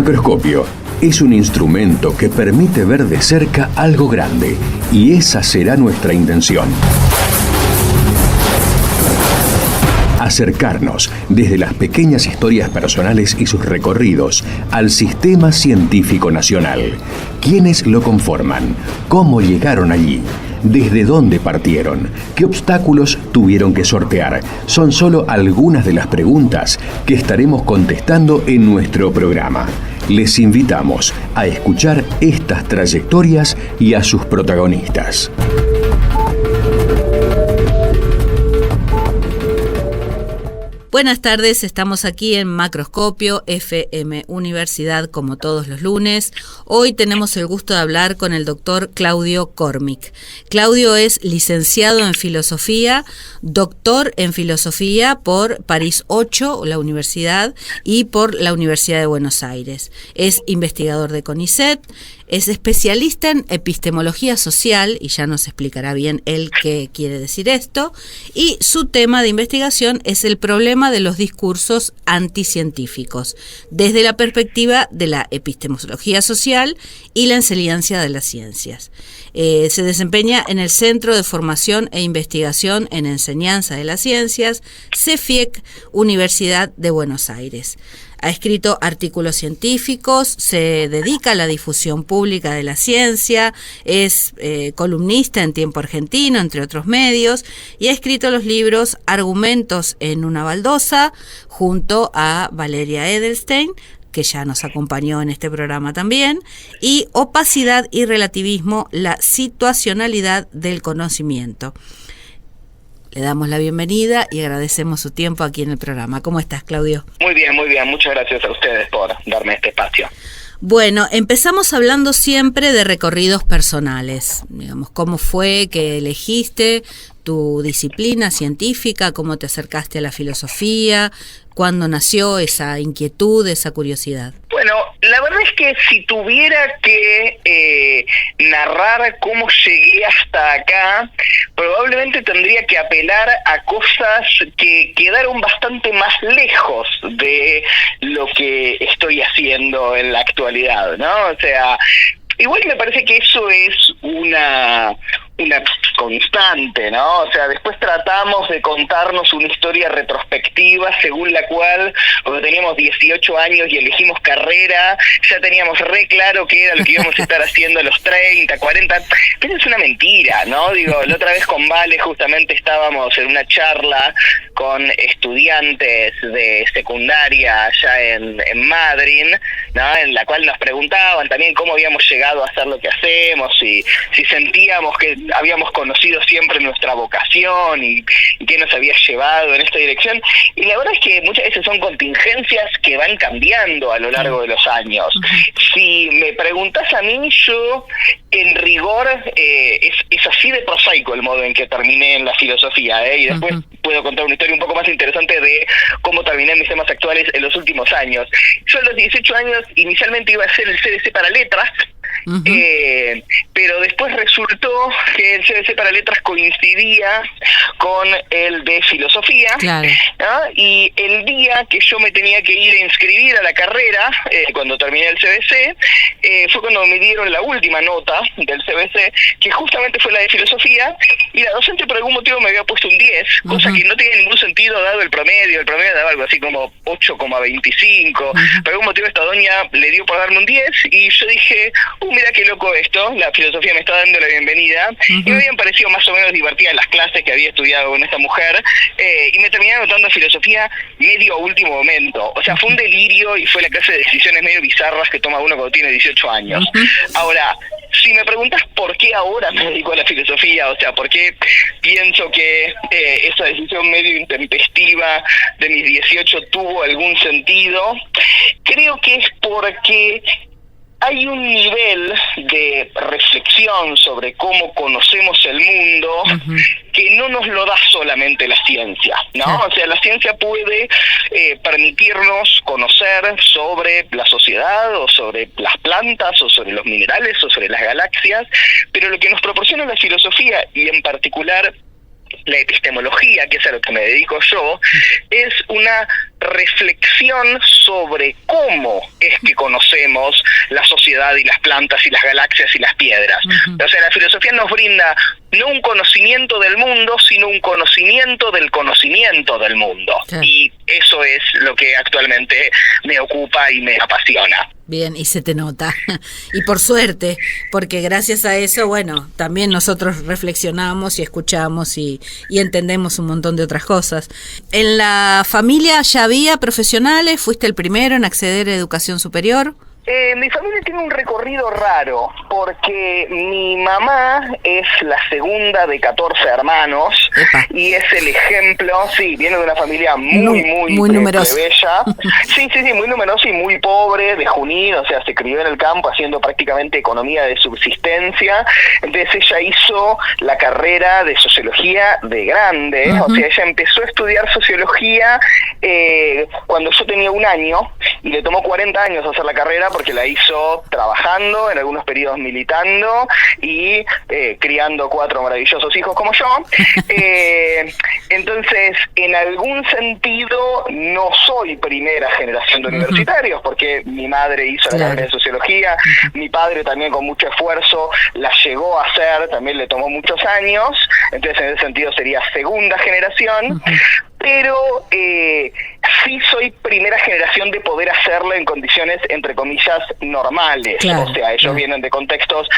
Macroscopio es un instrumento que permite ver de cerca algo grande, y esa será nuestra intención. Acercarnos desde las pequeñas historias personales y sus recorridos al sistema científico nacional. ¿Quiénes lo conforman? ¿Cómo llegaron allí? ¿Desde dónde partieron? ¿Qué obstáculos tuvieron que sortear? Son solo algunas de las preguntas que estaremos contestando en nuestro programa. Les invitamos a escuchar estas trayectorias y a sus protagonistas. Buenas tardes, estamos aquí en Macroscopio, FM Universidad, como todos los lunes. Hoy tenemos el gusto de hablar con el doctor Claudio Cormick. Claudio es licenciado en Filosofía, doctor en Filosofía por París 8, la universidad, y por la Universidad de Buenos Aires. Es investigador de CONICET, es especialista en epistemología social, y ya nos explicará bien él qué quiere decir esto, y su tema de investigación es el problema de los discursos anticientíficos, desde la perspectiva de la epistemología social y la enseñanza de las ciencias. Se desempeña en el Centro de Formación e Investigación en Enseñanza de las Ciencias, CEFIEC, Universidad de Buenos Aires. Ha escrito artículos científicos, se dedica a la difusión pública de la ciencia, es columnista en Tiempo Argentino, entre otros medios, y ha escrito los libros Argumentos en una baldosa, junto a Valeria Edelstein, que ya nos acompañó en este programa también, y Opacidad y Relativismo, la situacionalidad del conocimiento. Le damos la bienvenida y agradecemos su tiempo aquí en el programa. ¿Cómo estás, Claudio? Muy bien, muy bien. Muchas gracias a ustedes por darme este espacio. Bueno, empezamos hablando siempre de recorridos personales. Digamos, ¿cómo fue que elegiste tu disciplina científica? ¿Cómo te acercaste a la filosofía? ¿Cuándo nació esa inquietud, esa curiosidad? Bueno, la verdad es que si tuviera que narrar cómo llegué hasta acá, probablemente tendría que apelar a cosas que quedaron bastante más lejos de lo que estoy haciendo en la actualidad, ¿no? O sea, igual me parece que eso es una constante, ¿no? O sea, después tratamos de contarnos una historia retrospectiva según la cual, cuando teníamos 18 años y elegimos carrera, ya teníamos re claro qué era lo que íbamos a estar haciendo a los 30, 40, pero es una mentira, ¿no? Digo, la otra vez con Vale justamente estábamos en una charla con estudiantes de secundaria allá en Madrid, ¿no? En la cual nos preguntaban también cómo habíamos llegado a hacer lo que hacemos, y si sentíamos que habíamos conocido siempre nuestra vocación y qué nos había llevado en esta dirección. Y la verdad es que muchas veces son contingencias que van cambiando a lo largo de los años. Si me preguntás a mí, yo en rigor es así de prosaico el modo en que terminé en la filosofía, y después puedo contar una historia un poco más interesante de cómo terminé mis temas actuales en los últimos años. Yo a los 18 años inicialmente iba a hacer el CBC para letras, pero después resultó que el CBC para letras coincidía con el de filosofía, claro, ¿no? Y el día que yo me tenía que ir a inscribir a la carrera, cuando terminé el CBC, fue cuando me dieron la última nota del CBC, que justamente fue la de filosofía, y la docente por algún motivo me había puesto un 10, cosa que no tenía ningún sentido dado el promedio daba algo así como 8,25, por algún motivo esta doña le dio por darme un 10, y yo dije, mira qué loco esto, la filosofía me está dando la bienvenida, y me habían parecido más o menos divertidas las clases que había estudiado con esta mujer, y me terminé anotando filosofía medio a último momento. O sea, fue un delirio y fue la clase de decisiones medio bizarras que toma uno cuando tiene 18 años. Ahora, si me preguntas por qué ahora me dedico a la filosofía, o sea, por qué pienso que esa decisión medio intempestiva de mis 18 tuvo algún sentido, creo que es porque hay un nivel de reflexión sobre cómo conocemos el mundo que no nos lo da solamente la ciencia, ¿no? O sea, la ciencia puede permitirnos conocer sobre la sociedad, o sobre las plantas, o sobre los minerales, o sobre las galaxias, pero lo que nos proporciona la filosofía, y en particular la epistemología, que es a lo que me dedico yo, es una reflexión sobre cómo es que conocemos la sociedad y las plantas y las galaxias y las piedras. O sea, la filosofía nos brinda no un conocimiento del mundo, sino un conocimiento del mundo. Y eso es lo que actualmente me ocupa y me apasiona. Bien, y se te nota. Y por suerte, porque gracias a eso, bueno, también nosotros reflexionamos y escuchamos y entendemos un montón de otras cosas. ¿En la familia ya había profesionales? ¿Fuiste el primero en acceder a educación superior? Mi familia tiene un recorrido raro, porque mi mamá es la segunda de 14 hermanos. Epa. Y es el ejemplo, sí, viene de una familia muy numerosa. Plebeya. Sí, muy numerosa y muy pobre, de Junín, o sea, se crió en el campo haciendo prácticamente economía de subsistencia. Entonces ella hizo la carrera de sociología de grande, o sea, ella empezó a estudiar sociología cuando yo tenía 1 año, y le tomó 40 años hacer la carrera, porque la hizo trabajando, en algunos periodos militando y criando 4 maravillosos hijos como yo. Entonces, en algún sentido, no soy primera generación de universitarios, porque mi madre hizo la carrera de sociología, mi padre también con mucho esfuerzo la llegó a hacer, también le tomó muchos años, entonces en ese sentido sería segunda generación. Pero sí soy primera generación de poder hacerlo en condiciones, entre comillas, normales. O sea, ellos vienen de contextos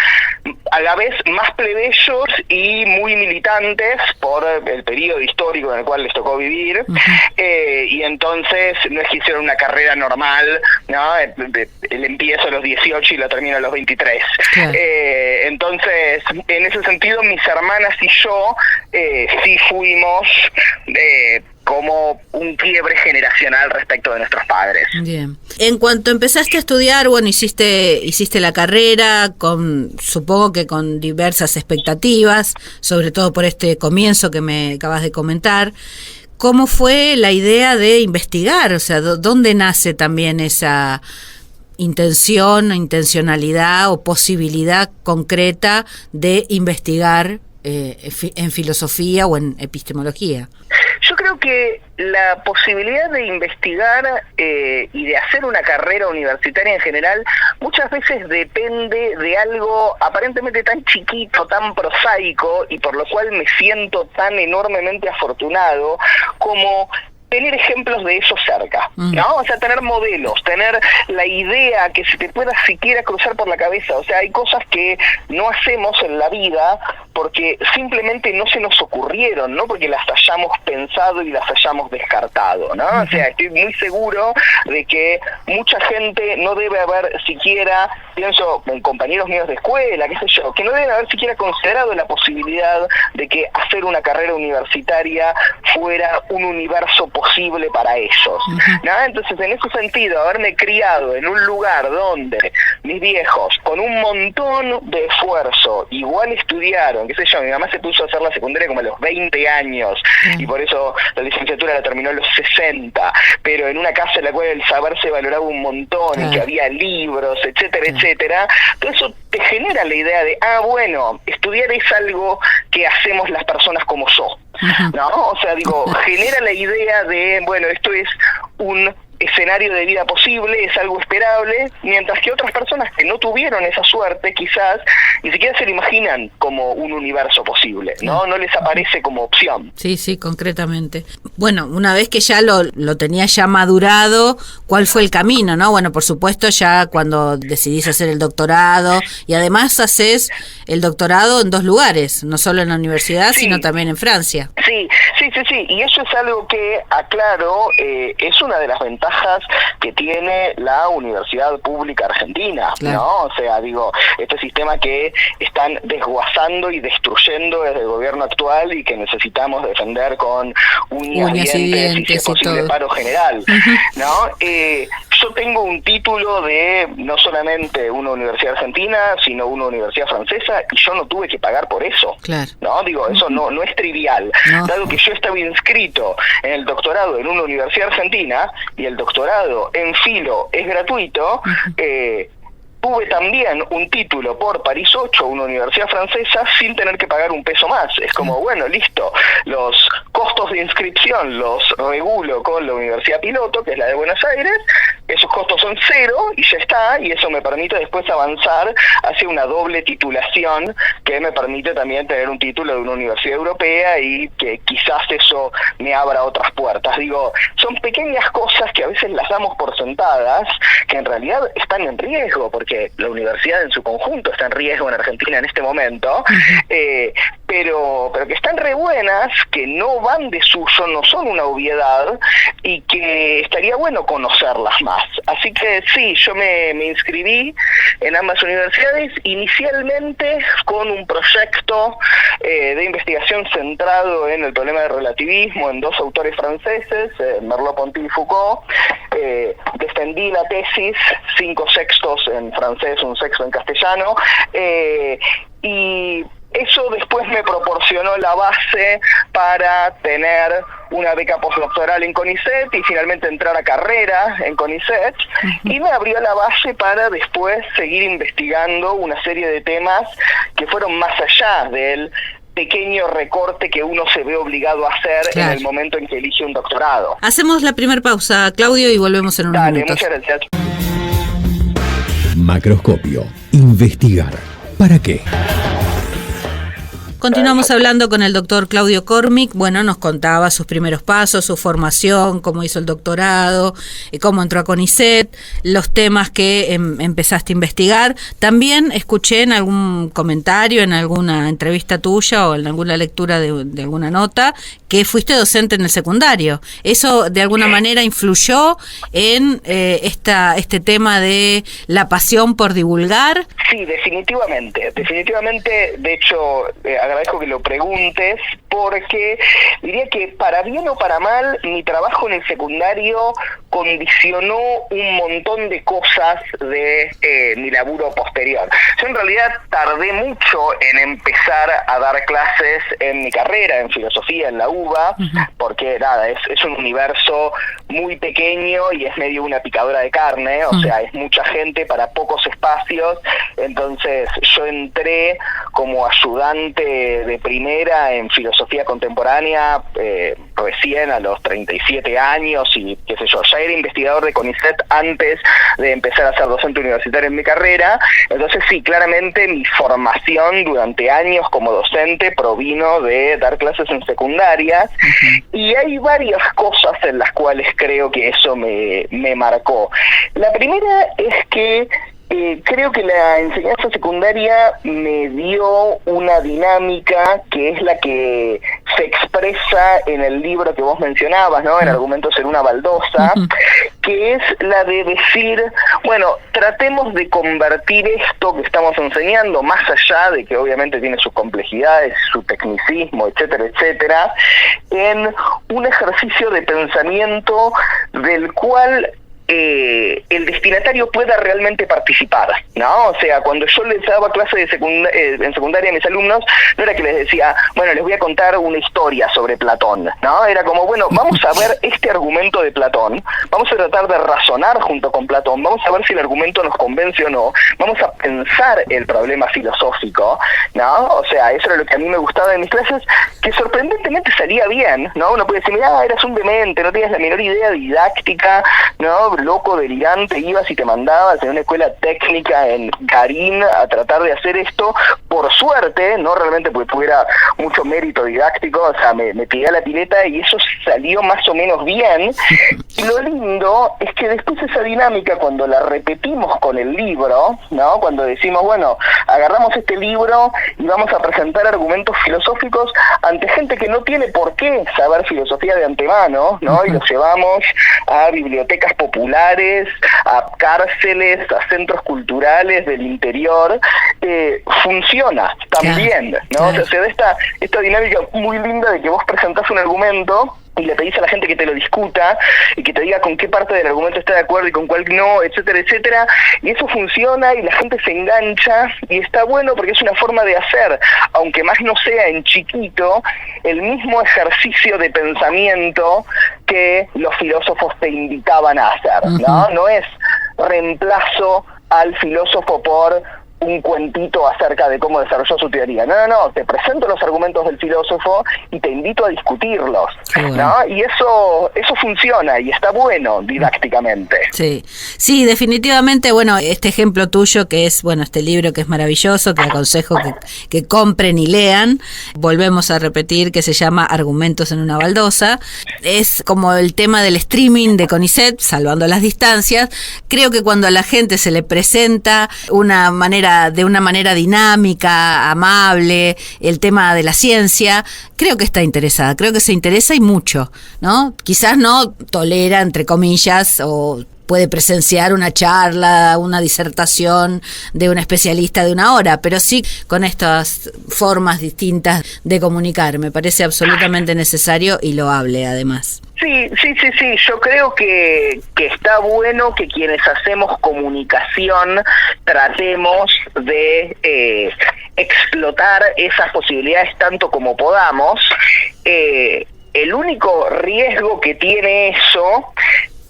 a la vez más plebeyos y muy militantes por el periodo histórico en el cual les tocó vivir. Y entonces no es que hicieron una carrera normal, ¿no? El empiezo a los 18 y lo termino a los 23. Entonces, en ese sentido, mis hermanas y yo sí fuimos como un quiebre generacional respecto de nuestros padres. Bien. En cuanto empezaste a estudiar, bueno, hiciste la carrera, supongo que con diversas expectativas, sobre todo por este comienzo que me acabas de comentar. ¿Cómo fue la idea de investigar? O sea, ¿dónde nace también esa intencionalidad o posibilidad concreta de investigar en filosofía o en epistemología? Yo creo que la posibilidad de investigar y de hacer una carrera universitaria en general muchas veces depende de algo aparentemente tan chiquito, tan prosaico, y por lo cual me siento tan enormemente afortunado como tener ejemplos de eso cerca, ¿no? O sea, tener modelos, tener la idea que se te pueda siquiera cruzar por la cabeza. O sea, hay cosas que no hacemos en la vida porque simplemente no se nos ocurrieron, no porque las hayamos pensado y las hayamos descartado, ¿no? O sea, estoy muy seguro de que mucha gente no debe haber siquiera, pienso en compañeros míos de escuela, qué sé yo, que no deben haber siquiera considerado la posibilidad de que hacer una carrera universitaria fuera un universo posible para ellos, ¿no? Entonces, en ese sentido, haberme criado en un lugar donde mis viejos, con un montón de esfuerzo, igual estudiaron, qué sé yo, mi mamá se puso a hacer la secundaria como a los 20 años, y por eso la licenciatura la terminó a los 60, pero en una casa en la cual el saber se valoraba un montón, y que había libros, etcétera, etcétera, todo eso te genera la idea de, bueno, estudiar es algo que hacemos las personas como yo, ¿no? O sea, digo, genera la idea de, bueno, esto es un escenario de vida posible, es algo esperable, mientras que otras personas que no tuvieron esa suerte quizás ni siquiera se lo imaginan como un universo posible, ¿no? No les aparece como opción. Sí, concretamente. Bueno, una vez que ya lo tenías ya madurado, ¿cuál fue el camino, no? Bueno, por supuesto, ya cuando decidís hacer el doctorado, y además haces el doctorado en 2 lugares, no solo en la universidad, sino también en Francia. Sí, y eso es algo que, aclaro, es una de las ventajas que tiene la Universidad Pública Argentina, ¿no? O sea, digo, este sistema que están desguazando y destruyendo desde el gobierno actual y que necesitamos defender con uñas y dientes y si es posible paro general, ¿no? Yo tengo un título de no solamente una universidad argentina, sino una universidad francesa, y yo no tuve que pagar por eso, ¿no? Digo, eso no es trivial, dado que yo estaba inscrito en el doctorado en una universidad argentina, y el doctorado en filo es gratuito, tuve también un título por París 8, una universidad francesa, sin tener que pagar un peso más. Es como, bueno, listo, los costos de inscripción los regulo con la Universidad Piloto, que es la de Buenos Aires, esos costos son 0 y ya está, y eso me permite después avanzar hacia una doble titulación que me permite también tener un título de una universidad europea y que quizás eso me abra otras puertas. Digo, son pequeñas cosas que a veces las damos por sentadas, que en realidad están en riesgo, porque la universidad en su conjunto está en riesgo en Argentina en este momento, pero que están re buenas, que no van de suyo, no son una obviedad, y que estaría bueno conocerlas más. Así que sí, yo me inscribí en ambas universidades, inicialmente con un proyecto de investigación centrado en el problema del relativismo, en 2 autores franceses, Merleau-Ponty y Foucault. Defendí la tesis, 5 sextos en francés, 1 sexto en castellano, y eso después me proporcionó la base para tener una beca postdoctoral en CONICET y finalmente entrar a carrera en CONICET, y me abrió la base para después seguir investigando una serie de temas que fueron más allá del pequeño recorte que uno se ve obligado a hacer en el momento en que elige un doctorado. Hacemos la primera pausa, Claudio, y volvemos en unos minutos. Muchas gracias. Macroscopio. Investigar. ¿Para qué? Continuamos hablando con el doctor Claudio Cormick. Bueno, nos contaba sus primeros pasos, su formación, cómo hizo el doctorado, cómo entró a CONICET, los temas que empezaste a investigar. También escuché en algún comentario, en alguna entrevista tuya o en alguna lectura de alguna nota, que fuiste docente en el secundario. ¿Eso de alguna manera influyó en este tema de la pasión por divulgar? Sí, definitivamente. De hecho, agradezco que lo preguntes, porque diría que para bien o para mal, mi trabajo en el secundario condicionó un montón de cosas de mi laburo posterior. Yo en realidad tardé mucho en empezar a dar clases en mi carrera, en filosofía, en la UBA, porque nada, es un universo muy pequeño y es medio una picadora de carne, o sea, es mucha gente para pocos espacios. Entonces yo entré como ayudante de primera en filosofía contemporánea recién a los 37 años y qué sé yo, ya era investigador de CONICET antes de empezar a ser docente universitario en mi carrera. Entonces sí, claramente mi formación durante años como docente provino de dar clases en secundarias, y hay varias cosas en las cuales creo que eso me marcó. La primera es que creo que la enseñanza secundaria me dio una dinámica que es la que se expresa en el libro que vos mencionabas, ¿no? En Argumentos en una baldosa, que es la de decir, bueno, tratemos de convertir esto que estamos enseñando, más allá de que obviamente tiene sus complejidades, su tecnicismo, etcétera, etcétera, en un ejercicio de pensamiento del cual el destinatario pueda realmente participar, ¿no? O sea, cuando yo les daba clase en secundaria a mis alumnos, no era que les decía, bueno, les voy a contar una historia sobre Platón, ¿no? Era como, bueno, vamos a ver este argumento de Platón, vamos a tratar de razonar junto con Platón, vamos a ver si el argumento nos convence o no, vamos a pensar el problema filosófico, ¿no? O sea, eso era lo que a mí me gustaba de mis clases, que sorprendentemente salía bien, ¿no? Uno puede decir, mira, eras un demente, no tenías la menor idea didáctica, ¿no? Loco, delirante, ibas y te mandabas en una escuela técnica en Garín a tratar de hacer esto, por suerte, no realmente porque tuviera mucho mérito didáctico, o sea, me tiré a la pileta y eso salió más o menos bien. Y lo lindo es que después esa dinámica, cuando la repetimos con el libro, ¿no? Cuando decimos, bueno, agarramos este libro y vamos a presentar argumentos filosóficos ante gente que no tiene por qué saber filosofía de antemano, ¿no? Y los llevamos a bibliotecas populares, a cárceles, a centros culturales del interior, funciona también, ¿no? O sea, se da esta dinámica muy linda de que vos presentás un argumento y le pedís a la gente que te lo discuta y que te diga con qué parte del argumento está de acuerdo y con cuál no, etcétera, etcétera, y eso funciona y la gente se engancha y está bueno porque es una forma de hacer, aunque más no sea en chiquito, el mismo ejercicio de pensamiento que los filósofos te invitaban a hacer, ¿no? No es reemplazo al filósofo por un cuentito acerca de cómo desarrolló su teoría. No, te presento los argumentos del filósofo y te invito a discutirlos, ¿no? Y eso funciona y está bueno didácticamente. Sí, definitivamente, bueno, este ejemplo tuyo que es, bueno, este libro que es maravilloso, que aconsejo que compren y lean, volvemos a repetir que se llama Argumentos en una baldosa, es como el tema del streaming de CONICET, salvando las distancias. Creo que cuando a la gente se le presenta de una manera dinámica, amable, el tema de la ciencia, creo que está interesada, creo que se interesa y mucho, ¿no? Quizás no tolera, entre comillas, o puede presenciar una charla, una disertación de un especialista de 1 hora, pero sí con estas formas distintas de comunicar. Me parece absolutamente necesario y loable, además. Sí, yo creo que está bueno que quienes hacemos comunicación tratemos de explotar esas posibilidades tanto como podamos. El único riesgo que tiene eso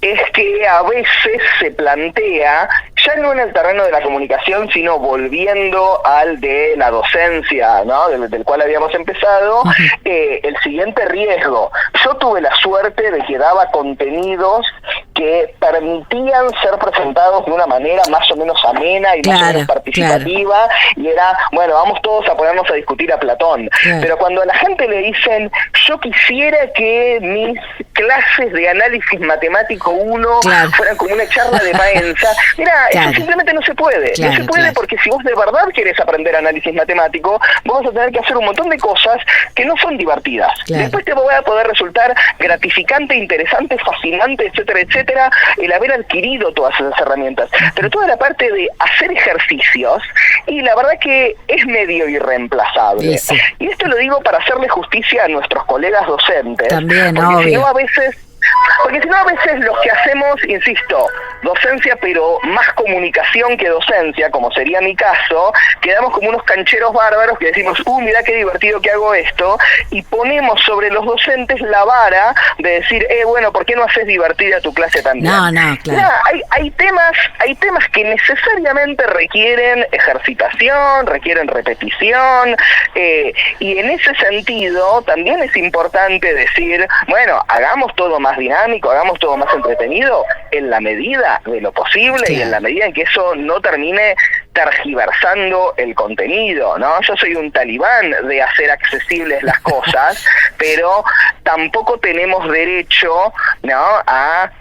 es que a veces se plantea, ya no en el terreno de la comunicación, sino volviendo al de la docencia, ¿no? del cual habíamos empezado, el siguiente riesgo. Yo tuve la suerte de que daba contenidos que permitían ser presentados de una manera más o menos amena y más o menos participativa, y era, bueno, vamos todos a ponernos a discutir a Platón. Pero cuando a la gente le dicen, yo quisiera que mis clases de análisis matemático 1 fueran como una charla de Paenza, mira, eso simplemente no se puede. No se puede porque si vos de verdad querés aprender análisis matemático, vos vas a tener que hacer un montón de cosas que no son divertidas. Después te va a poder resultar gratificante, interesante, fascinante, etcétera, etcétera, el haber adquirido todas esas herramientas. Pero toda la parte de hacer ejercicios, y la verdad que es medio irreemplazable. Y esto lo digo para hacerle justicia a nuestros colegas docentes. También, porque si no a veces los que hacemos, insisto, docencia pero más comunicación que docencia, como sería mi caso, quedamos como unos cancheros bárbaros que decimos, mirá qué divertido que hago esto, y ponemos sobre los docentes la vara de decir, bueno, ¿por qué no haces divertida tu clase también? Hay temas que necesariamente requieren ejercitación, requieren repetición, y en ese sentido también es importante decir, bueno, hagamos todo más dinámico, hagamos todo más entretenido en la medida de lo posible y en la medida en que eso no termine tergiversando el contenido, ¿no? Yo soy un talibán de hacer accesibles las cosas, pero tampoco tenemos derecho, ¿no?, a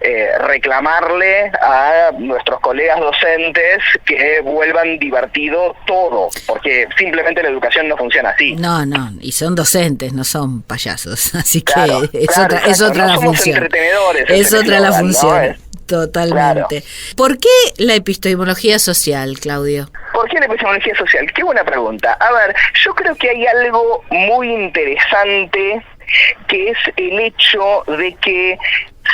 reclamarle a nuestros colegas docentes que vuelvan divertido todo, porque simplemente la educación no funciona así. No, y son docentes, no son payasos, así que es otra la función. Es otra la función. ¿No? Totalmente. ¿Por qué la epistemología social, Claudio? ¿Por qué la epistemología social? Qué buena pregunta. A ver, yo creo que hay algo muy interesante, que es el hecho de que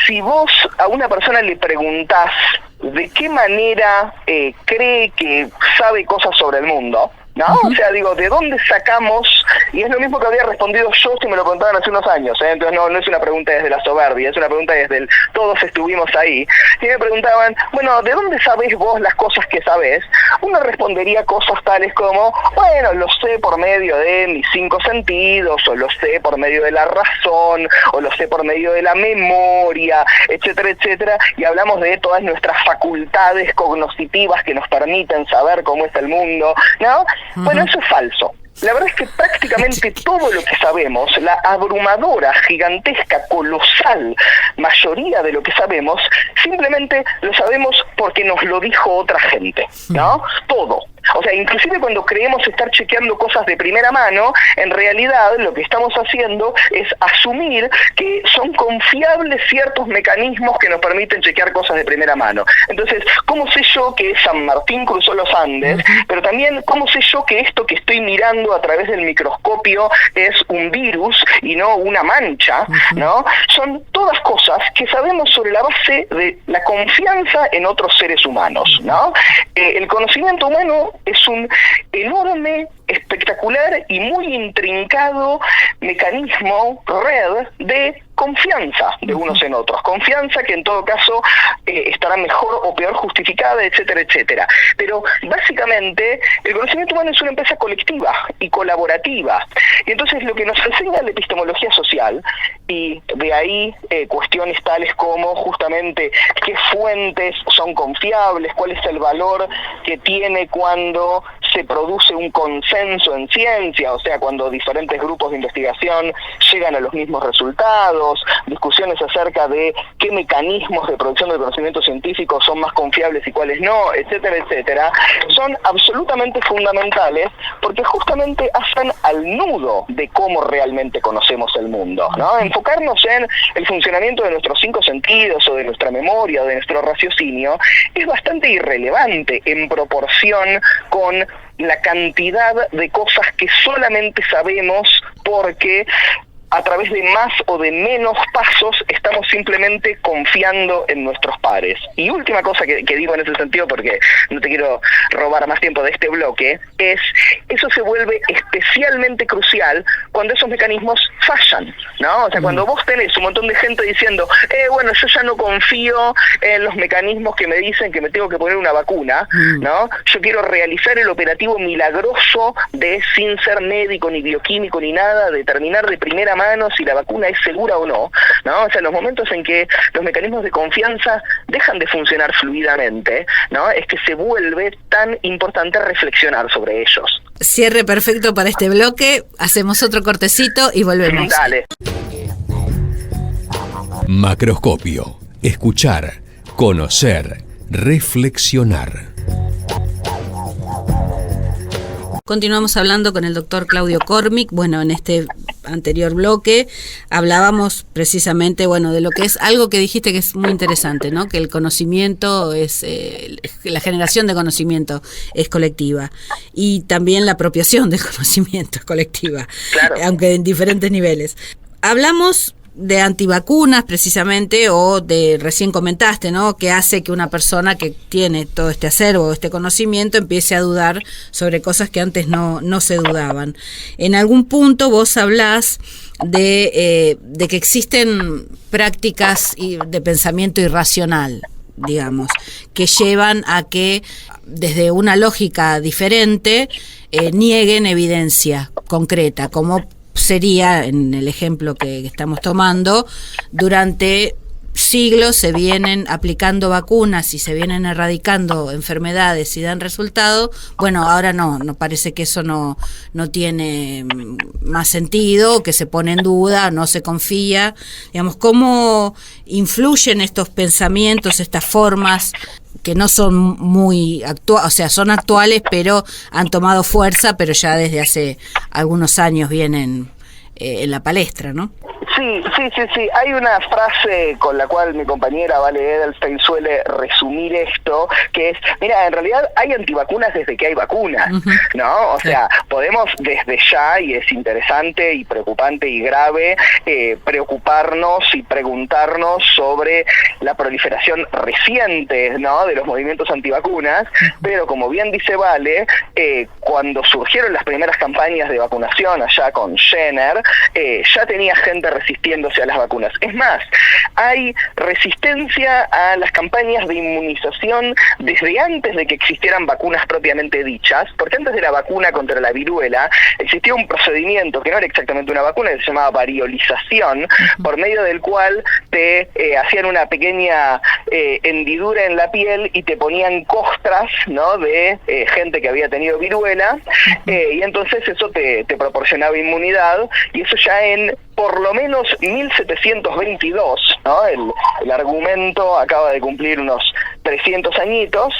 si vos a una persona le preguntás de qué manera cree que sabe cosas sobre el mundo, ¿no? O sea, digo, ¿de dónde sacamos? Y es lo mismo que había respondido yo si me lo contaban hace unos años, ¿eh? Entonces no es una pregunta desde la soberbia, es una pregunta desde el todos estuvimos ahí. Y me preguntaban, bueno, ¿de dónde sabés vos las cosas que sabés? Uno respondería cosas tales como, bueno, lo sé por medio de mis 5 sentidos, o lo sé por medio de la razón, o lo sé por medio de la memoria, etcétera, etcétera, y hablamos de todas nuestras facultades cognitivas que nos permiten saber cómo es el mundo, ¿no? Bueno, eso es falso. La verdad es que prácticamente todo lo que sabemos, la abrumadora, gigantesca, colosal mayoría de lo que sabemos, simplemente lo sabemos porque nos lo dijo otra gente, ¿no? Todo. O sea, inclusive cuando creemos estar chequeando cosas de primera mano, en realidad lo que estamos haciendo es asumir que son confiables ciertos mecanismos que nos permiten chequear cosas de primera mano. Entonces, ¿cómo sé yo que San Martín cruzó los Andes? Pero también, ¿cómo sé yo que esto que estoy mirando a través del microscopio es un virus y no una mancha, ¿no? Son todas cosas que sabemos sobre la base de la confianza en otros seres humanos, ¿no? El conocimiento humano es un enorme, espectacular y muy intrincado mecanismo, red de confianza de unos en otros, confianza que en todo caso estará mejor o peor justificada, etcétera, etcétera. Pero básicamente el conocimiento humano es una empresa colectiva y colaborativa, y entonces lo que nos enseña la epistemología social, y de ahí cuestiones tales como justamente qué fuentes son confiables, cuál es el valor que tiene cuando se produce un consenso en ciencia, o sea, cuando diferentes grupos de investigación llegan a los mismos resultados, discusiones acerca de qué mecanismos de producción del conocimiento científico son más confiables y cuáles no, etcétera, etcétera, son absolutamente fundamentales porque justamente hacen al nudo de cómo realmente conocemos el mundo, ¿no? Enfocarnos en el funcionamiento de nuestros 5 sentidos o de nuestra memoria o de nuestro raciocinio es bastante irrelevante en proporción con la cantidad de cosas que solamente sabemos porque a través de más o de menos pasos estamos simplemente confiando en nuestros pares. Y última cosa que digo en ese sentido, porque no te quiero robar más tiempo de este bloque, es eso se vuelve especialmente crucial cuando esos mecanismos fallan, ¿no? O sea, cuando vos tenés un montón de gente diciendo, bueno, yo ya no confío en los mecanismos que me dicen que me tengo que poner una vacuna, ¿no? Yo quiero realizar el operativo milagroso de, sin ser médico, ni bioquímico, ni nada, determinar de primera mano si la vacuna es segura o no, ¿no? O sea, los momentos en que los mecanismos de confianza dejan de funcionar fluidamente, ¿no? Es que se vuelve tan importante reflexionar sobre ellos. Cierre perfecto para este bloque, hacemos otro cortecito y volvemos. Dale. Macroscopio. Escuchar, conocer, reflexionar. Continuamos hablando con el doctor Claudio Cormick. Bueno, en este anterior bloque hablábamos precisamente, bueno, de lo que es algo que dijiste que es muy interesante, ¿no? Que el conocimiento es, la generación de conocimiento es colectiva y también la apropiación del conocimiento es colectiva, claro, aunque en diferentes niveles. Hablamos de antivacunas precisamente, o de, recién comentaste, ¿no?, que hace que una persona que tiene todo este acervo, este conocimiento, empiece a dudar sobre cosas que antes no se dudaban. En algún punto vos hablás de que existen prácticas de pensamiento irracional, digamos, que llevan a que desde una lógica diferente nieguen evidencia concreta, como sería, en el ejemplo que estamos tomando, durante siglos se vienen aplicando vacunas y se vienen erradicando enfermedades y dan resultado. Bueno, ahora no parece que eso no tiene más sentido, que se pone en duda, no se confía. Digamos, ¿cómo influyen estos pensamientos, estas formas que no son muy actuales, o sea, son actuales, pero han tomado fuerza, pero ya desde hace algunos años vienen en la palestra, ¿no? Sí. Hay una frase con la cual mi compañera Vale Edelstein suele resumir esto, que es, mira, en realidad hay antivacunas desde que hay vacunas, ¿no? O sea, podemos desde ya, y es interesante y preocupante y grave, preocuparnos y preguntarnos sobre la proliferación reciente, ¿no?, de los movimientos antivacunas, pero como bien dice Vale, cuando surgieron las primeras campañas de vacunación allá con Jenner, ya tenía gente resistiéndose a las vacunas. Es más, hay resistencia a las campañas de inmunización desde antes de que existieran vacunas propiamente dichas, porque antes de la vacuna contra la viruela existía un procedimiento que no era exactamente una vacuna, que se llamaba variolización, por medio del cual te hacían una pequeña hendidura en la piel y te ponían costras, ¿no?, de gente que había tenido viruela, y entonces eso te proporcionaba inmunidad, y eso ya en por lo menos 1722, ¿no? El argumento acaba de cumplir unos 300 añitos,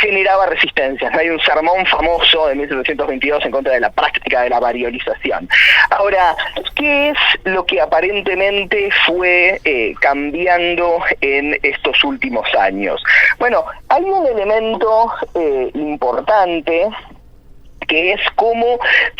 generaba resistencias. Hay un sermón famoso de 1722 en contra de la práctica de la variolización. Ahora, ¿qué es lo que aparentemente fue cambiando en estos últimos años? Bueno, hay un elemento importante, que es cómo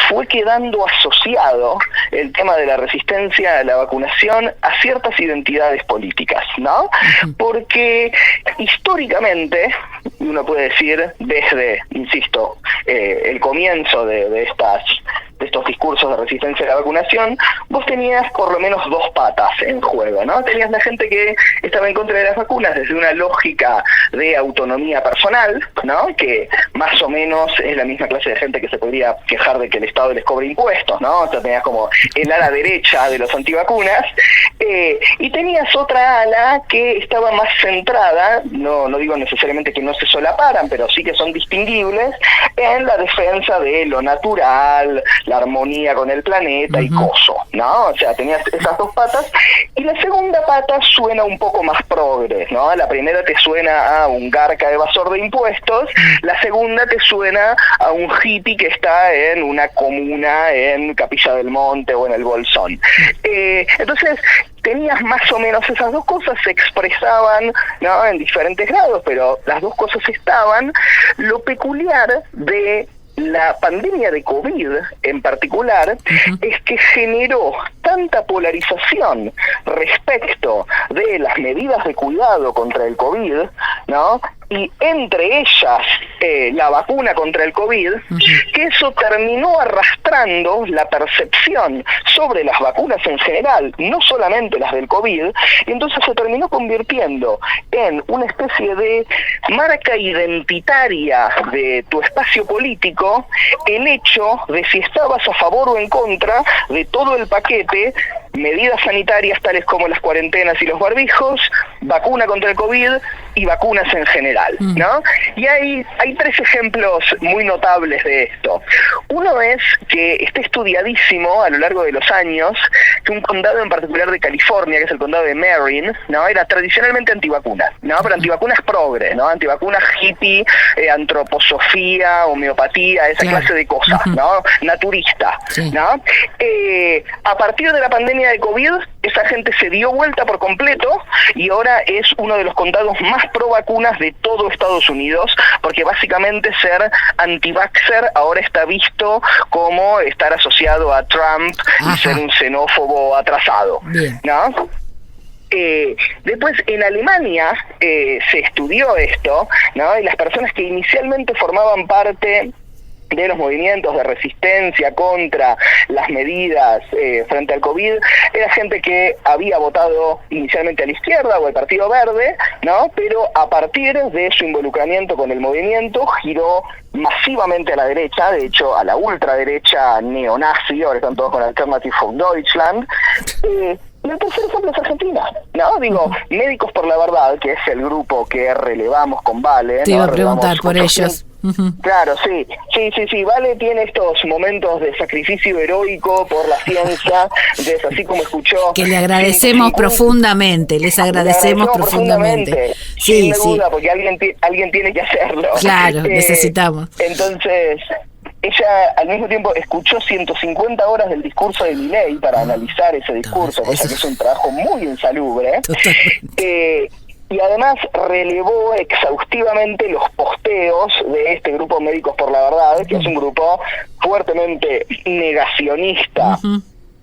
fue quedando asociado el tema de la resistencia a la vacunación a ciertas identidades políticas, ¿no? Porque históricamente, uno puede decir desde, insisto, el comienzo de estos discursos de resistencia a la vacunación, vos tenías por lo menos dos patas en juego, ¿no? Tenías la gente que estaba en contra de las vacunas desde una lógica de autonomía personal, ¿no? Que más o menos es la misma clase de gente que se podría quejar de que el Estado les cobre impuestos, ¿no? O sea, tenías como el ala derecha de los antivacunas, y tenías otra ala que estaba más centrada, no digo necesariamente que no se solaparan, pero sí que son distinguibles, en la defensa de lo natural, la armonía con el planeta y coso, ¿no? O sea, tenías esas dos patas, y la segunda pata suena un poco más progres, ¿no? La primera te suena a un garca evasor de impuestos, la segunda te suena a un hippie que está en una comuna en Capilla del Monte o en el Bolsón. Entonces, tenías más o menos esas dos cosas, se expresaban, ¿no?, en diferentes grados, pero las dos cosas estaban. Lo peculiar de la pandemia de COVID en particular es que generó tanta polarización respecto de las medidas de cuidado contra el COVID, ¿no?, y entre ellas la vacuna contra el COVID, que eso terminó arrastrando la percepción sobre las vacunas en general, no solamente las del COVID, y entonces se terminó convirtiendo en una especie de marca identitaria de tu espacio político el hecho de si estabas a favor o en contra de todo el paquete, medidas sanitarias tales como las cuarentenas y los barbijos, vacuna contra el COVID y vacunas en general, ¿no? Y hay tres ejemplos muy notables de esto. Uno es que está estudiadísimo a lo largo de los años que un condado en particular de California, que es el condado de Marin, ¿no?, era tradicionalmente antivacunas, ¿no?, pero antivacunas progre, ¿no?, antivacunas hippie, antroposofía, homeopatía, esa clase de cosas, ¿no?, naturista, ¿no? A partir de la pandemia de COVID, esa gente se dio vuelta por completo y ahora es uno de los condados más pro vacunas de todo Estados Unidos, porque básicamente ser anti-vaxxer ahora está visto como estar asociado a Trump y ser un xenófobo atrasado, ¿no? Después en Alemania se estudió esto, ¿no?, y las personas que inicialmente formaban parte de los movimientos de resistencia contra las medidas frente al COVID, era gente que había votado inicialmente a la izquierda o al Partido Verde, ¿no?, pero a partir de su involucramiento con el movimiento giró masivamente a la derecha, de hecho a la ultraderecha neonazi, ahora están todos con Alternative for Deutschland. Y el tercer ejemplo es Argentina, ¿no? Digo, Médicos por la Verdad, que es el grupo que relevamos con Vale. Te iba a preguntar por ellos. Claro, sí. Vale tiene estos momentos de sacrificio heroico por la ciencia, entonces así como escuchó... Que le agradecemos profundamente, les agradecemos profundamente. Sin duda, porque alguien tiene que hacerlo. Claro, necesitamos. Entonces... ella al mismo tiempo escuchó 150 horas del discurso de Milei para analizar ese discurso, cosa que es un trabajo muy insalubre. Y además relevó exhaustivamente los posteos de este grupo Médicos por la Verdad, que es un grupo fuertemente negacionista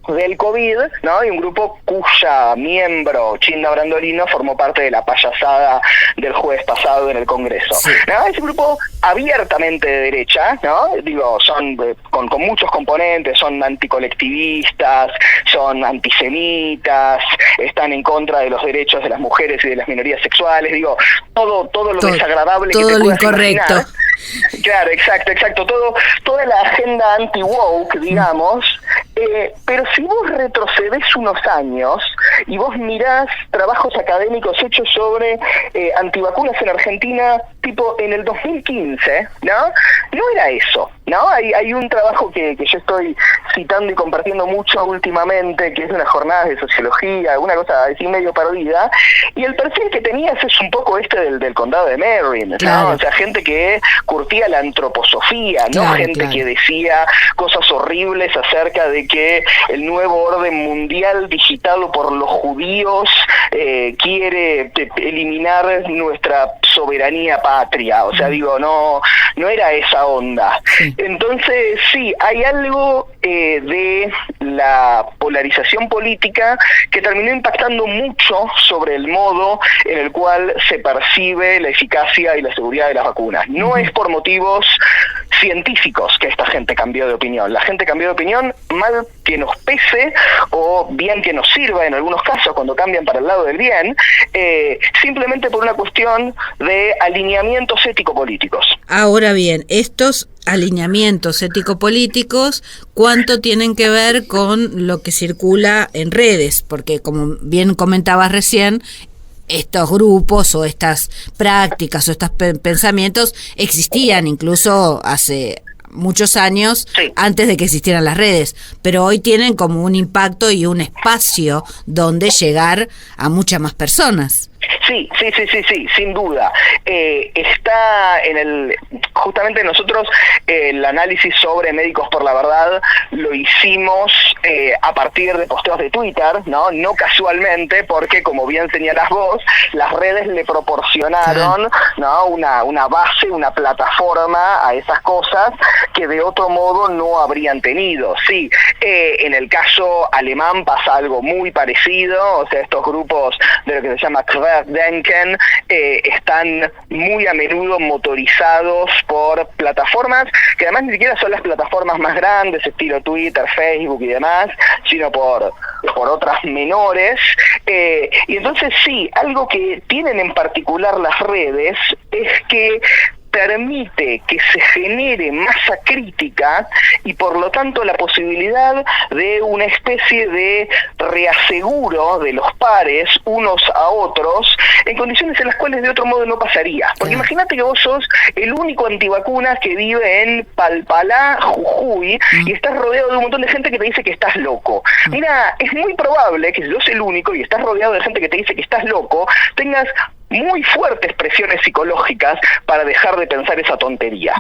del COVID, ¿no?, y un grupo cuya miembro, Chinda Brandolino, formó parte de la payasada del jueves pasado en el Congreso. ¿No? Es un grupo abiertamente de derecha, ¿no? Digo, son con muchos componentes, son anticolectivistas, son antisemitas, están en contra de los derechos de las mujeres y de las minorías sexuales, digo, todo lo desagradable que te puedas imaginar. Claro, exacto, toda la agenda anti-woke, digamos, pero si vos retrocedes unos años y vos mirás trabajos académicos hechos sobre antivacunas en Argentina, tipo en el 2015, no era eso, ¿no? Hay un trabajo que yo estoy citando y compartiendo mucho últimamente, que es de unas jornadas de sociología, una cosa así medio perdida, y el perfil que tenías es un poco este del condado de Marin, ¿no? O sea, gente que curtía la antroposofía, ¿no? Gente que decía cosas horribles acerca de que el nuevo orden mundial digitado por los judíos quiere eliminar nuestra soberanía patria, o sea, digo, no era esa onda. Entonces, sí, hay algo de la polarización política que terminó impactando mucho sobre el modo en el cual se percibe la eficacia y la seguridad de las vacunas. No es por motivos científicos que esta gente cambió de opinión. La gente cambió de opinión, mal que nos pese o bien que nos sirva en algunos casos cuando cambian para el lado del bien, simplemente por una cuestión de alineamientos ético-políticos. Ahora bien, estos alineamientos ético-políticos, ¿cuánto tienen que ver con lo que circula en redes? Porque como bien comentabas recién, estos grupos o estas prácticas o estos pensamientos existían incluso hace muchos años, sí, antes de que existieran las redes, pero hoy tienen como un impacto y un espacio donde llegar a muchas más personas. Sí, sin duda. Está justamente nosotros el análisis sobre Médicos por la Verdad lo hicimos a partir de posteos de Twitter, no casualmente, porque como bien señalás vos, las redes le proporcionaron, ¿no?, una base, una plataforma a esas cosas que de otro modo no habrían tenido. Sí, en el caso alemán pasa algo muy parecido, o sea, estos grupos de lo que se llama Querdenken están muy a menudo motorizados por plataformas que además ni siquiera son las plataformas más grandes, estilo Twitter, Facebook y demás, sino por otras menores. Y entonces sí, algo que tienen en particular las redes es que permite que se genere masa crítica y por lo tanto la posibilidad de una especie de reaseguro de los pares unos a otros en condiciones en las cuales de otro modo no pasaría. Porque imagínate que vos sos el único antivacunas que vive en Palpalá, Jujuy, y estás rodeado de un montón de gente que te dice que estás loco. Mira, es muy probable que si sos el único y estás rodeado de gente que te dice que estás loco, tengas muy fuertes presiones psicológicas para dejar de pensar esa tontería.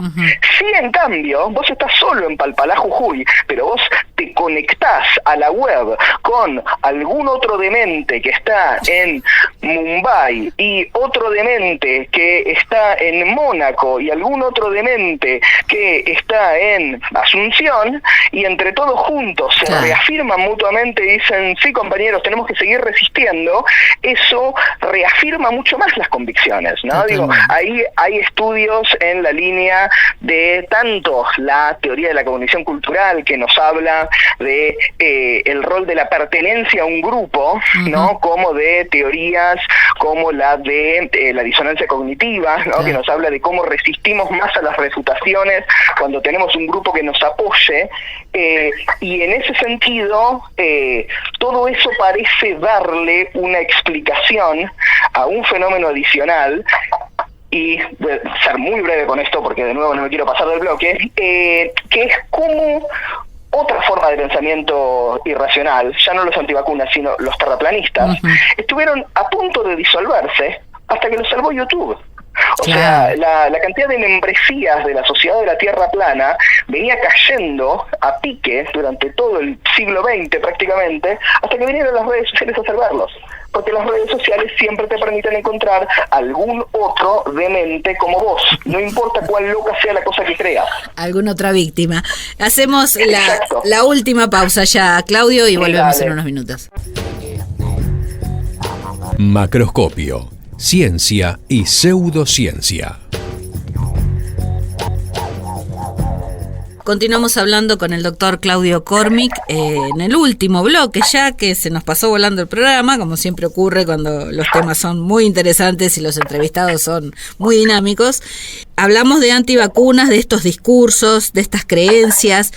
Si en cambio vos estás solo en Palpalá, Jujuy, pero vos te conectás a la web con algún otro demente que está en Mumbai y otro demente que está en Mónaco y algún otro demente que está en Asunción, y entre todos juntos se reafirman mutuamente y dicen, sí compañeros, tenemos que seguir resistiendo, eso reafirma mucho más las convicciones, ¿no? Digo, ahí hay estudios en la línea de tanto la teoría de la cognición cultural, que nos habla de el rol de la pertenencia a un grupo, ¿no?, como de teorías como la de la disonancia cognitiva, ¿no?, que nos habla de cómo resistimos más a las refutaciones cuando tenemos un grupo que nos apoye, y en ese sentido todo eso parece darle una explicación a un fenómeno adicional. Y voy a ser muy breve con esto porque de nuevo no me quiero pasar del bloque, que es como otra forma de pensamiento irracional, ya no los antivacunas sino los terraplanistas, estuvieron a punto de disolverse hasta que los salvó YouTube. O sea, la cantidad de membresías de la Sociedad de la Tierra Plana venía cayendo a pique durante todo el siglo XX prácticamente, hasta que vinieron las redes sociales a salvarlos. Porque las redes sociales siempre te permiten encontrar algún otro demente como vos, no importa cuán loca sea la cosa que creas. Alguna otra víctima. Hacemos la última pausa ya, Claudio, y volvemos en unos minutos. Macroscopio, ciencia y pseudociencia. Continuamos hablando con el doctor Claudio Cormick en el último bloque, ya que se nos pasó volando el programa, como siempre ocurre cuando los temas son muy interesantes y los entrevistados son muy dinámicos. Hablamos de antivacunas, de estos discursos, de estas creencias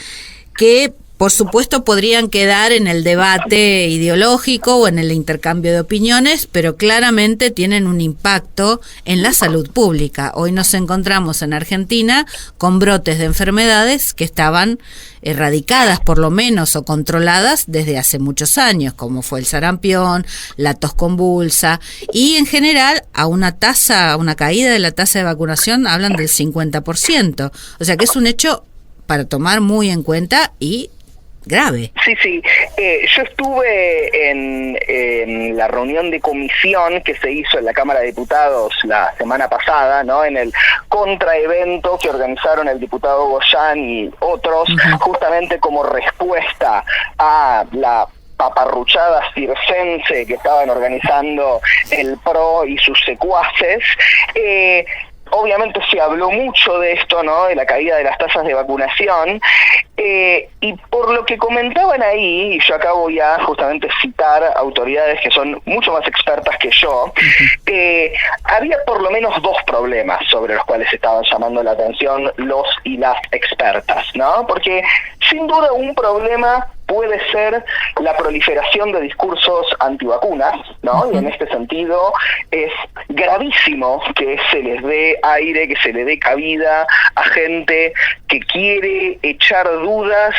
que por supuesto podrían quedar en el debate ideológico o en el intercambio de opiniones, pero claramente tienen un impacto en la salud pública. Hoy nos encontramos en Argentina con brotes de enfermedades que estaban erradicadas por lo menos o controladas desde hace muchos años, como fue el sarampión, la tos convulsa, y en general a una caída de la tasa de vacunación hablan del 50%. O sea que es un hecho para tomar muy en cuenta y grave. Sí. Yo estuve en la reunión de comisión que se hizo en la Cámara de Diputados la semana pasada, ¿no?, en el contraevento que organizaron el diputado Goyán y otros, justamente como respuesta a la paparruchada circense que estaban organizando el PRO y sus secuaces. obviamente se habló mucho de esto, ¿no? De la caída de las tasas de vacunación, y por lo que comentaban ahí, y yo acá voy a justamente citar autoridades que son mucho más expertas que yo, había por lo menos dos problemas sobre los cuales estaban llamando la atención los y las expertas, ¿no? Porque sin duda un problema puede ser la proliferación de discursos antivacunas, ¿no? Y en este sentido es gravísimo que se les dé aire, que se le dé cabida a gente que quiere echar dudas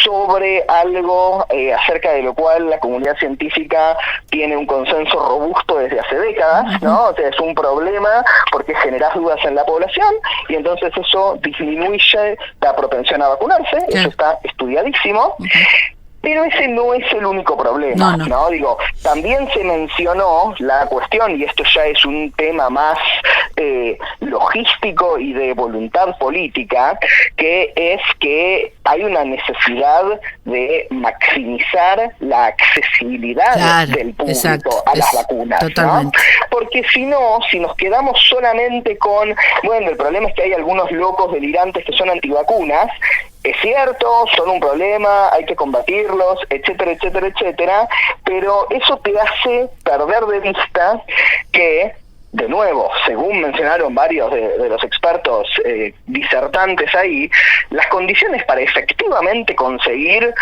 sobre algo acerca de lo cual la comunidad científica tiene un consenso robusto desde hace décadas, ¿no? O sea, es un problema porque generas dudas en la población y entonces eso disminuye la propensión a vacunarse, eso está estudiadísimo. Pero ese no es el único problema, ¿no? Digo, también se mencionó la cuestión, y esto ya es un tema más logístico y de voluntad política, que es que hay una necesidad de maximizar la accesibilidad del público a las vacunas, ¿no? Porque si no, si nos quedamos solamente con, bueno, el problema es que hay algunos locos delirantes que son antivacunas, es cierto, son un problema, hay que combatirlos, etcétera, etcétera, etcétera, pero eso te hace perder de vista que, de nuevo, según mencionaron varios de los expertos disertantes ahí, las condiciones para efectivamente conseguir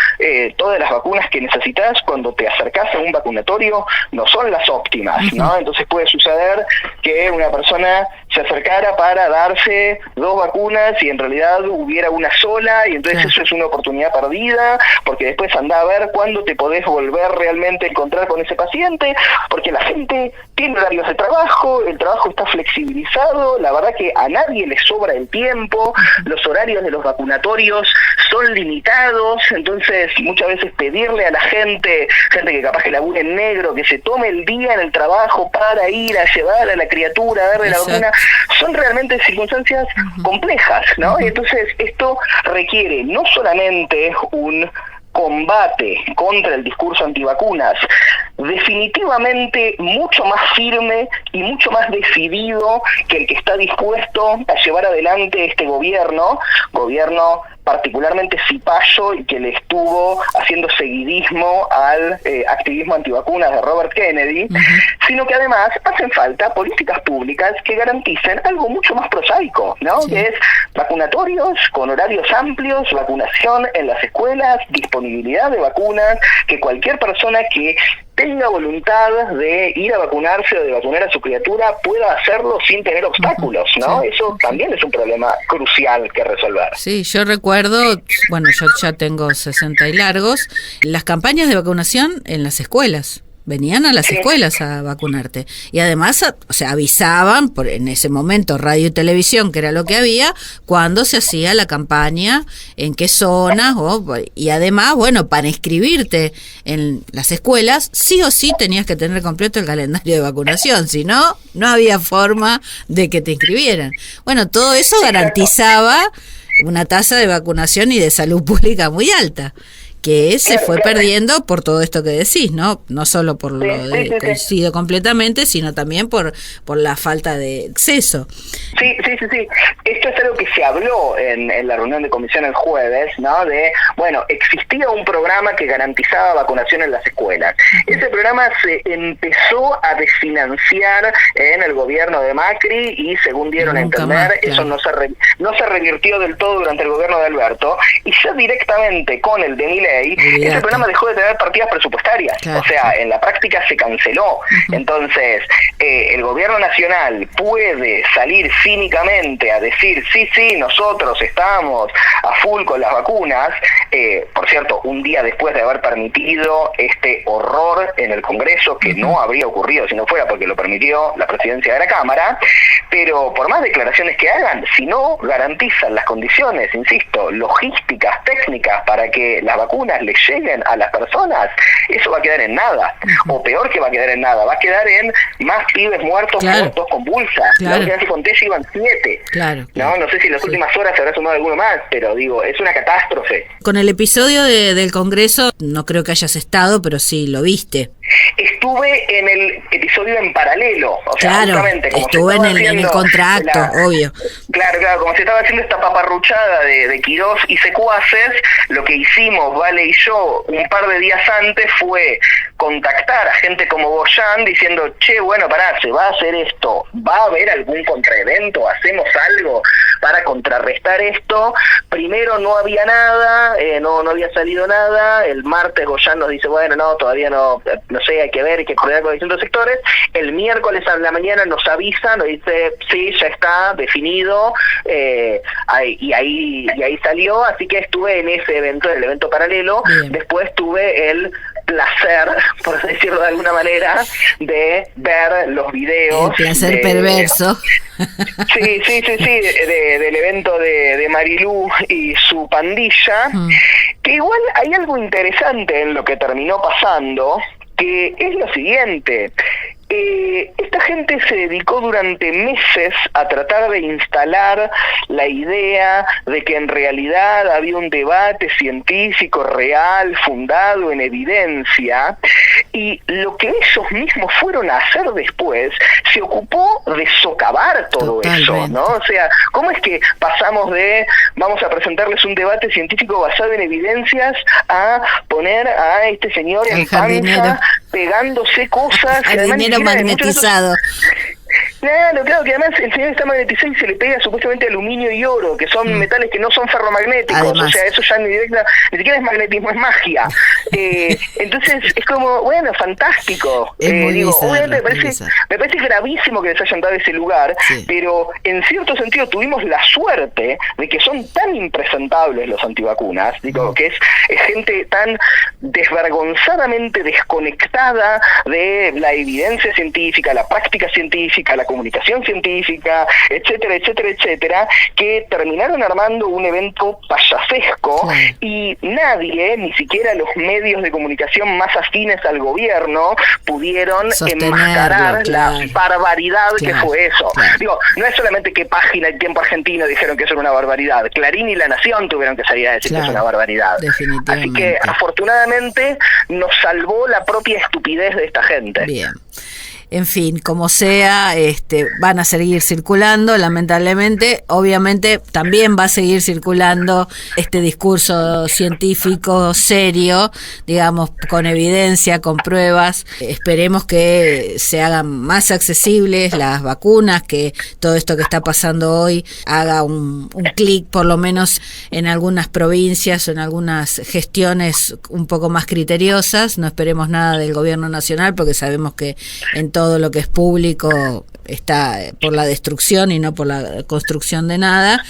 todas las vacunas que necesitas cuando te acercás a un vacunatorio no son las óptimas, ¿no? Entonces puede suceder que una persona se acercara para darse 2 vacunas y en realidad hubiera una sola, y entonces eso es una oportunidad perdida, porque después andá a ver cuándo te podés volver realmente a encontrar con ese paciente, porque la gente tiene horarios de trabajo, el trabajo está flexibilizado, la verdad que a nadie le sobra el tiempo, los horarios de los vacunatorios son limitados, entonces muchas veces pedirle a la gente que capaz que labure en negro, que se tome el día en el trabajo para ir a llevar a la criatura a darle la vacuna, son realmente circunstancias complejas, ¿no? Y entonces esto requiere no solamente un combate contra el discurso antivacunas definitivamente mucho más firme y mucho más decidido que el que está dispuesto a llevar adelante este gobierno particularmente cipayo y que le estuvo haciendo seguidismo al activismo antivacunas de Robert Kennedy, sino que además hacen falta políticas públicas que garanticen algo mucho más prosaico, ¿no? Que es vacunatorios con horarios amplios, vacunación en las escuelas, disponibilidad de vacunas, que cualquier persona que tenga voluntad de ir a vacunarse o de vacunar a su criatura pueda hacerlo sin tener obstáculos, ¿no? Eso también es un problema crucial que resolver. Sí, yo recuerdo, bueno, yo ya tengo 60 y largos, las campañas de vacunación en las escuelas. Venían a las escuelas a vacunarte y además, o sea, avisaban por en ese momento radio y televisión, que era lo que había, cuando se hacía la campaña, en qué zonas, y además, bueno, para inscribirte en las escuelas, sí o sí tenías que tener completo el calendario de vacunación, si no, no había forma de que te inscribieran. Bueno, todo eso garantizaba una tasa de vacunación y de salud pública muy alta, que se fue perdiendo por todo esto que decís, ¿no? No solo por lo de coincido completamente, sino también por la falta de acceso. Sí. Esto es algo que se habló en la reunión de comisión el jueves, ¿no? De, bueno, existía un programa que garantizaba vacunación en las escuelas. Ese programa se empezó a desfinanciar en el gobierno de Macri y, según dieron a entender, eso no se revirtió del todo durante el gobierno de Alberto, y ya directamente con el de Milei, ese programa dejó de tener partidas presupuestarias, o sea, en la práctica se canceló. Entonces, el gobierno nacional puede salir cínicamente a decir, sí, nosotros estamos a full con las vacunas, por cierto, un día después de haber permitido este horror en el Congreso, que no habría ocurrido si no fuera porque lo permitió la presidencia de la Cámara, pero por más declaraciones que hagan, si no garantizan las condiciones, insisto, logísticas, técnicas, para que las vacunas le lleguen a las personas, eso va a quedar en nada, o peor que va a quedar en nada, va a quedar en más pibes muertos por convulsa. La última vez que conté ya iban 7. No sé si en las últimas horas se habrá sumado alguno más, pero digo, es una catástrofe. Con el episodio del Congreso, no creo que hayas estado, pero sí lo viste. Estuve en el episodio en paralelo, o sea, justamente como estuve en el contraacto, obvio. Claro, como se estaba haciendo esta paparruchada de Quirós y secuaces, lo que hicimos, Vale y yo, un par de días antes fue contactar a gente como Goyan diciendo, che, bueno, pará, se va a hacer esto, ¿va a haber algún contraevento? ¿Hacemos algo para contrarrestar esto? Primero no había nada, no había salido nada. El martes Goyan nos dice, bueno, no, todavía no sé, hay que ver, hay que coordinar con distintos sectores. El miércoles a la mañana nos avisa, nos dice, sí, ya está definido, y ahí salió. Así que estuve en ese evento, en el evento paralelo. Bien. Después tuve el placer, por decirlo de alguna manera, de ver los videos. El placer perverso. Sí, del evento de Marilú y su pandilla, que igual hay algo interesante en lo que terminó pasando, que es lo siguiente. Esta gente se dedicó durante meses a tratar de instalar la idea de que en realidad había un debate científico real, fundado en evidencia, y lo que ellos mismos fueron a hacer después se ocupó de socavar todo eso, ¿no? O sea, ¿cómo es que pasamos de vamos a presentarles un debate científico basado en evidencias a poner a este señor en panza pegándose cosas? El dinero magnetizado. Claro, que además el señor está magnetizado y se le pega supuestamente aluminio y oro, que son metales que no son ferromagnéticos. Además. O sea, eso ya ni siquiera es magnetismo, es magia. Entonces es como, bueno, fantástico. Obviamente me parece gravísimo que les hayan dado ese lugar, pero en cierto sentido tuvimos la suerte de que son tan impresentables los antivacunas, que es gente tan desvergonzadamente desconectada de la evidencia científica, la práctica científica, la comunicación científica, etcétera, que terminaron armando un evento payasesco y nadie, ni siquiera los medios de comunicación más afines al gobierno, pudieron enmascarar la barbaridad que fue eso. No es solamente que Página y Tiempo Argentino dijeron que eso era una barbaridad, Clarín y La Nación tuvieron que salir a decir que es una barbaridad. Así que afortunadamente nos salvó la propia estupidez de esta gente. Bien. En fin, como sea, van a seguir circulando, lamentablemente. Obviamente también va a seguir circulando este discurso científico serio, digamos, con evidencia, con pruebas. Esperemos que se hagan más accesibles las vacunas, que todo esto que está pasando hoy haga un clic, por lo menos en algunas provincias o en algunas gestiones un poco más criteriosas. No esperemos nada del gobierno nacional, porque sabemos que en todo lo que es público está por la destrucción y no por la construcción de nada.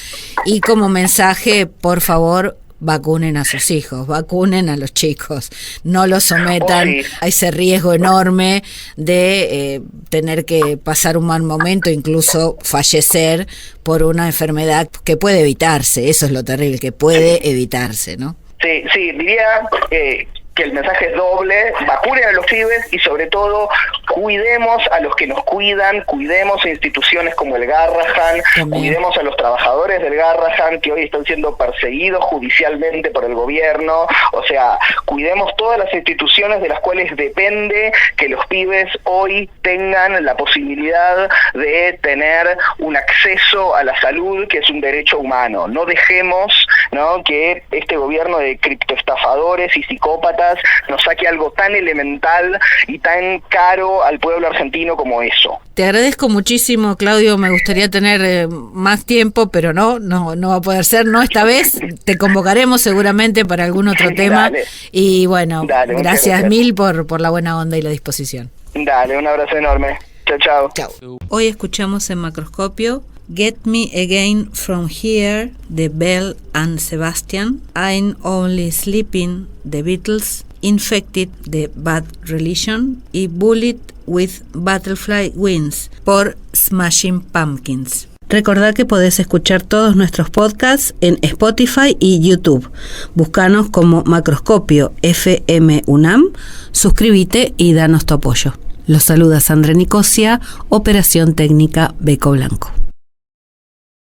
Y como mensaje, por favor, vacunen a sus hijos, vacunen a los chicos, no los sometan a ese riesgo enorme de tener que pasar un mal momento, incluso fallecer por una enfermedad que puede evitarse. Eso es lo terrible, que puede evitarse, ¿no? Sí, diría que el mensaje es doble: vacunen a los pibes y sobre todo cuidemos a los que nos cuidan, cuidemos a instituciones como el Garrahan, cuidemos a los trabajadores del Garrahan que hoy están siendo perseguidos judicialmente por el gobierno. O sea, cuidemos todas las instituciones de las cuales depende que los pibes hoy tengan la posibilidad de tener un acceso a la salud, que es un derecho humano. No dejemos, ¿no?, que este gobierno de criptoestafadores y psicópatas nos saque algo tan elemental y tan caro al pueblo argentino como eso. Te agradezco muchísimo, Claudio. Me gustaría tener más tiempo, pero no va a poder ser, no esta vez. Te convocaremos seguramente para algún otro tema. Dale. Y bueno, gracias mil por la buena onda y la disposición. Dale, un abrazo enorme. Chao. Hoy escuchamos en Macroscopio Get Me Again From Here de Belle and Sebastian, I'm Only Sleeping de Beatles, Infected de Bad Religion y Bullet with Butterfly Wings por Smashing Pumpkins. Recordad que podés escuchar todos nuestros podcasts en Spotify y YouTube. Búscanos como Macroscopio FM UNAM, suscríbete y danos tu apoyo. Los saluda Sandra Nicosia, operación técnica Beco Blanco.